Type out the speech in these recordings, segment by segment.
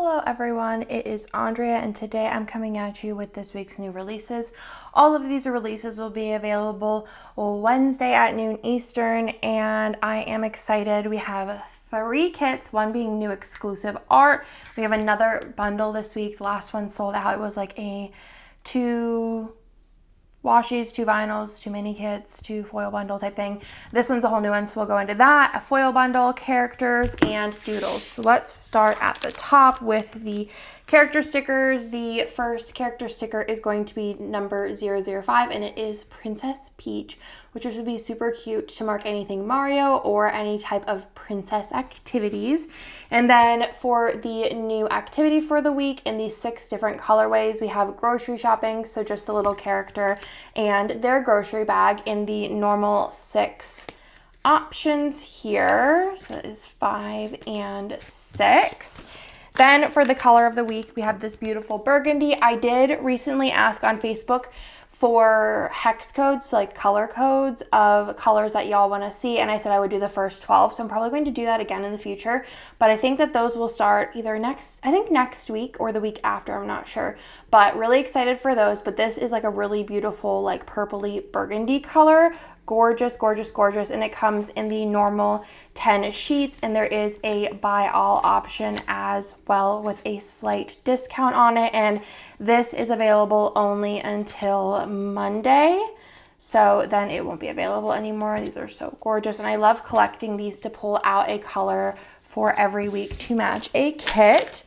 Hello everyone, it is Andrea and today I'm coming at you with this week's new releases. All of these releases will be available Wednesday at noon Eastern and I am excited. We have 3 kits, one being new exclusive art. We have another bundle this week. The last one sold out. It was like a 2 washies, 2 vinyls, 2 mini kits, 2 foil bundle type thing. This one's a whole new one, so we'll go into that. A foil bundle, characters, and doodles. So let's start at the top with the character stickers. The first character sticker is going to be number 005, and it is Princess Peach, which would be super cute to mark anything Mario or any type of princess activities. And then for the new activity for the week in these 6 different colorways, we have grocery shopping, so just a little character and their grocery bag in the normal 6 options here. So it is 5 and 6. Then for the color of the week, we have this beautiful burgundy. I did recently ask on Facebook for hex codes, so like color codes of colors that y'all want to see, and I said I would do the first 12, so I'm probably going to do that again in the future, but I think that those will start either next week or the week after, I'm not sure, but really excited for those. But this is like a really beautiful like purpley burgundy color. Gorgeous, gorgeous, gorgeous. And it comes in the normal 10 sheets, and there is a buy all option as well with a slight discount on it. And this is available only until Monday, so then it won't be available anymore. These are so gorgeous, and I love collecting these to pull out a color for every week to match a kit.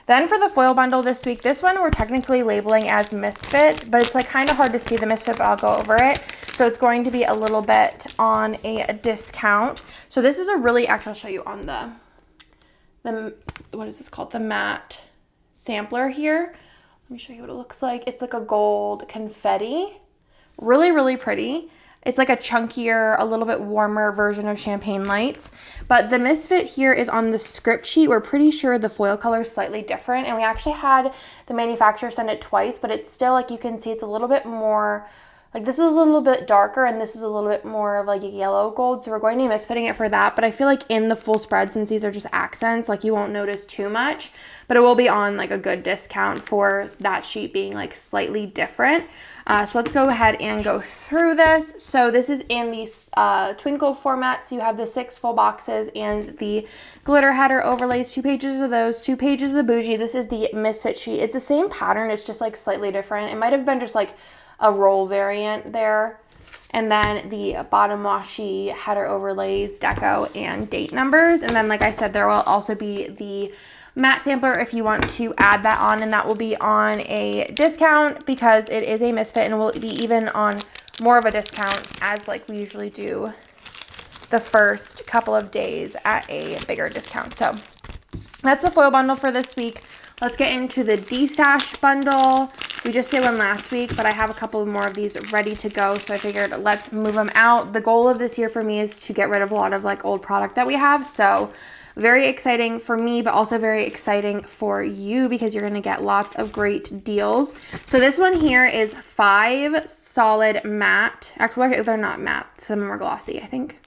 Then for the foil bundle this week, this one we're technically labeling as Misfit, but it's like kind of hard to see the Misfit, but I'll go over it. So it's going to be a little bit on a discount. So this is a really, actually I'll show you on the what is this called? The matte sampler here. Let me show you what it looks like. It's like a gold confetti. Really, really pretty. It's like a chunkier, a little bit warmer version of Champagne Lights. But the Misfit here is on the script sheet. We're pretty sure the foil color is slightly different. And we actually had the manufacturer send it twice, but it's still, like you can see, it's a little bit more, like this is a little bit darker and this is a little bit more of like a yellow gold. So we're going to be misfitting it for that. But I feel like in the full spread, since these are just accents, like you won't notice too much. But it will be on like a good discount for that sheet being like slightly different. So let's go ahead and go through this. So this is in the twinkle format. So you have the 6 full boxes and the glitter header overlays, 2 pages of those, 2 pages of the bougie. This is the Misfit sheet. It's the same pattern. It's just like slightly different. It might have been just like a roll variant there. And then the bottom washi header overlays, deco, and date numbers. And then, like I said, there will also be the matte sampler if you want to add that on, and that will be on a discount because it is a Misfit, and will be even on more of a discount as like we usually do the first couple of days at a bigger discount. So that's the foil bundle for this week. Let's get into the Destash bundle. We just did one last week, but I have a couple more of these ready to go, so I figured let's move them out. The goal of this year for me is to get rid of a lot of like old product that we have, so very exciting for me, but also very exciting for you because you're going to get lots of great deals. So this one here is 5 solid matte. Actually, they're not matte. Some of them are glossy, I think.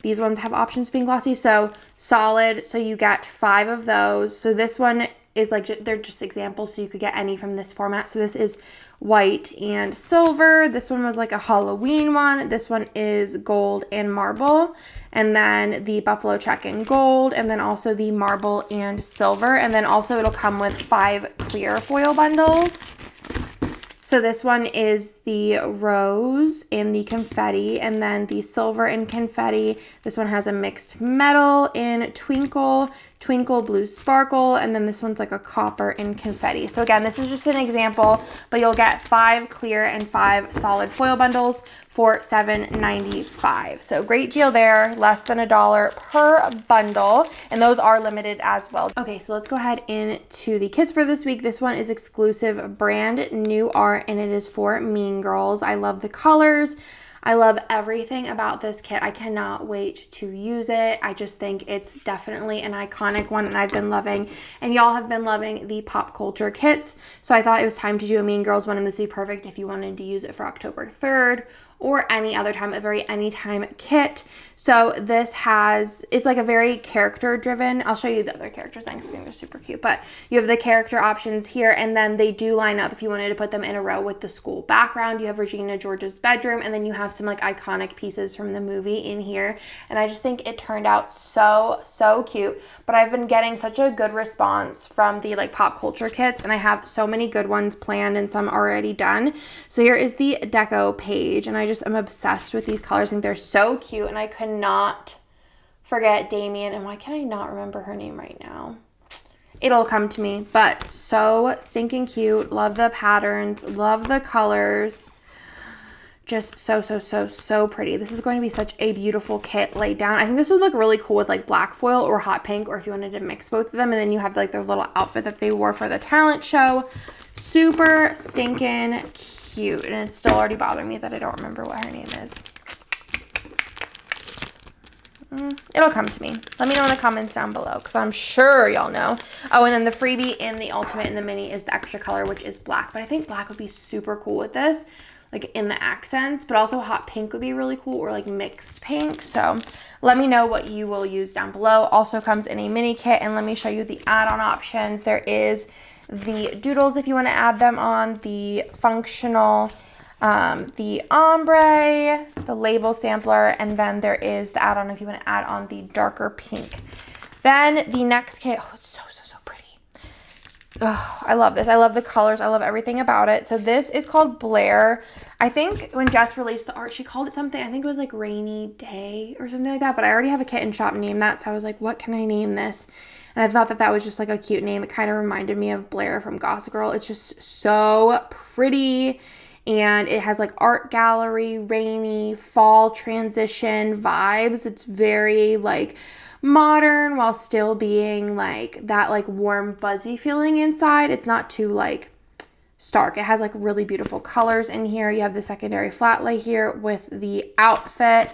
These ones have options being glossy. So solid, so you get 5 of those. So this one is like, they're just examples, so you could get any from this format. So this is white and silver. This one was like a Halloween one. This one is gold and marble. And then the buffalo check in gold, and then also the marble and silver. And then also it'll come with 5 clear foil bundles. So this one is the rose and the confetti, and then the silver and confetti. This one has a mixed metal in twinkle, twinkle blue sparkle, and then this one's like a copper and confetti. So again, this is just an example, but you'll get 5 clear and 5 solid foil bundles for $7.95. So great deal there, less than $1 per bundle, and those are limited as well. Okay, so let's go ahead into the kits for this week. This one is exclusive brand new art, and it is for Mean Girls. I love the colors. I love everything about this kit. I cannot wait to use it. I just think it's definitely an iconic one, and I've been loving, and y'all have been loving the pop culture kits. So I thought it was time to do a Mean Girls one, and this would be perfect if you wanted to use it for October 3rd or any other time, a very anytime kit. So this is like a very character driven. I'll show you the other characters next. I think they're super cute, but you have the character options here, and then they do line up if you wanted to put them in a row with the school background. You have Regina George's bedroom, and then you have some like iconic pieces from the movie in here. And I just think it turned out so cute. But I've been getting such a good response from the like pop culture kits, and I have so many good ones planned and some already done. So here is the deco page, and I just am obsessed with these colors. I think they're so cute, and I could not forget Damien. And why can I not remember her name right now? It'll come to me, but so stinking cute. Love the patterns, love the colors. Just so pretty. This is going to be such a beautiful kit laid down. I think this would look really cool with like black foil or hot pink, or if you wanted to mix both of them. And then you have like their little outfit that they wore for the talent show. Super stinking cute. And it's still already bothering me that I don't remember what her name is. It'll come to me. Let me know in the comments down below, because I'm sure y'all know. Oh, and then the freebie in the ultimate and the mini is the extra color, which is black. But I think black would be super cool with this, like in the accents, but also hot pink would be really cool, or like mixed pink. So let me know what you will use down below. Also comes in a mini kit, and let me show you the add-on options. There is the doodles if you want to add them on, the functional, the ombre, the label sampler, and then there is the add-on if you want to add on the darker pink. Then the next kit, oh, it's so pretty. Oh, I love this. I love the colors. I love everything about it. So this is called Blair. I think when Jess released the art, she called it something. I think it was like Rainy Day or something like that, but I already have a kit in shop named that, so I was like, what can I name this? And I thought that that was just like a cute name. It kind of reminded me of Blair from Gossip Girl. It's just so pretty. And it has like art gallery, rainy, fall transition vibes. It's very like modern while still being like that like warm fuzzy feeling inside. It's not too like stark. It has like really beautiful colors in here. You have the secondary flat lay here with the outfit.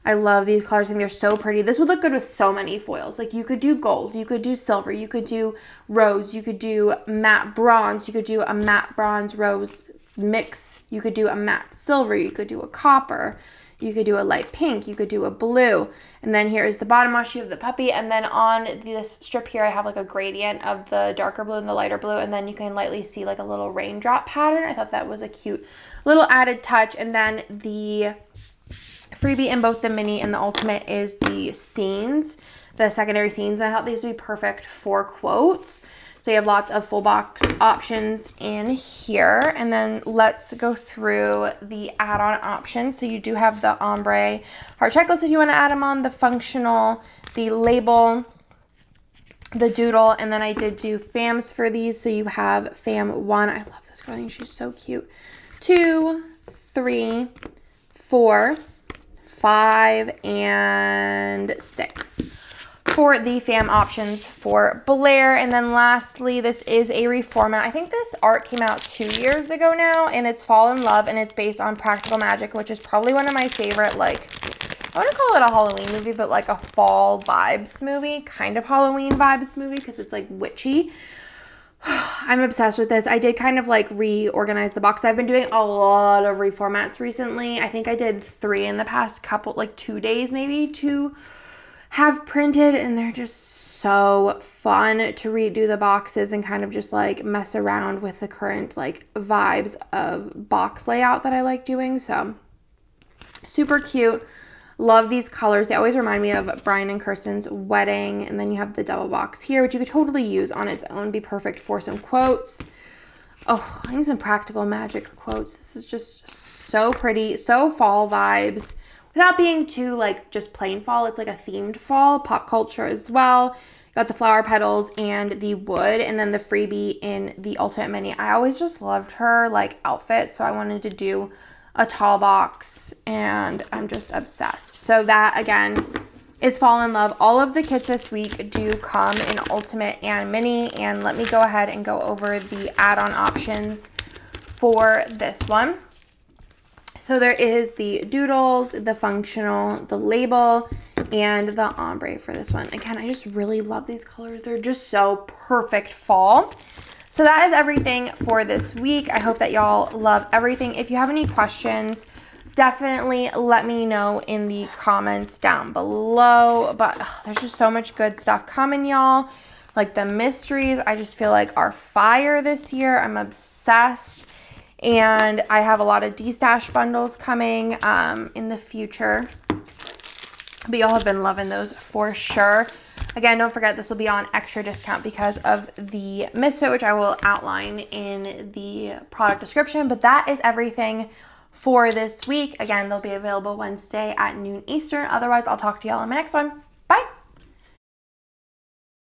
I love these colors. I think they're so pretty. This would look good with so many foils. Like you could do gold, you could do silver, you could do rose, you could do matte bronze, you could do a matte bronze rose mix, you could do a matte silver, you could do a copper, you could do a light pink, you could do a blue. And then here is the bottom washi of the puppy, and then on this strip here I have like a gradient of the darker blue and the lighter blue, and then you can lightly see like a little raindrop pattern. I thought that was a cute little added touch. And then the freebie in both the mini and the ultimate is the scenes, the secondary scenes. And I thought these would be perfect for quotes. So you have lots of full box options in here. And then let's go through the add-on options. So you do have the ombre heart checklist if you want to add them on, the functional, the label, the doodle, and then I did do fams for these. So you have fam 1. I love this girl. I think she's so cute. 2, 3, 4, 5, and 6. For the fam options for Blair. And then lastly, this is a reformat. I think this art came out 2 years ago now, and it's Fall in Love, and it's based on Practical Magic, which is probably one of my favorite, like, I wouldn't call it a Halloween movie, but like a fall vibes movie, kind of Halloween vibes movie, because it's like witchy. I'm obsessed with this. I did kind of like reorganize the box. I've been doing a lot of reformats recently. I think I did 3 in the past couple, like 2 days maybe, to have printed, and they're just so fun to redo the boxes and kind of just like mess around with the current like vibes of box layout that I like doing. So super cute. Love these colors. They always remind me of Brian and Kirsten's wedding. And then you have the double box here, which you could totally use on its own, be perfect for some quotes. Oh, I need some Practical Magic quotes. This is just so pretty, so fall vibes. Without being too like just plain fall, it's like a themed fall, pop culture as well. Got the flower petals and the wood, and then the freebie in the ultimate mini. I always just loved her like outfit, so I wanted to do a tall box, and I'm just obsessed. So that again is Fall in Love. All of the kits this week do come in ultimate and mini, and let me go ahead and go over the add-on options for this one. So there is the doodles, the functional, the label, and the ombre for this one. Again, I just really love these colors. They're just so perfect fall. So that is everything for this week. I hope that y'all love everything. If you have any questions, definitely let me know in the comments down below. But there's just so much good stuff coming, y'all. Like the mysteries, I just feel like are fire this year. I'm obsessed. And I have a lot of Destash bundles coming in the future. But y'all have been loving those for sure. Again, don't forget this will be on extra discount because of the Misfit, which I will outline in the product description. But that is everything for this week. Again, they'll be available Wednesday at noon Eastern. Otherwise, I'll talk to y'all in my next one. Bye.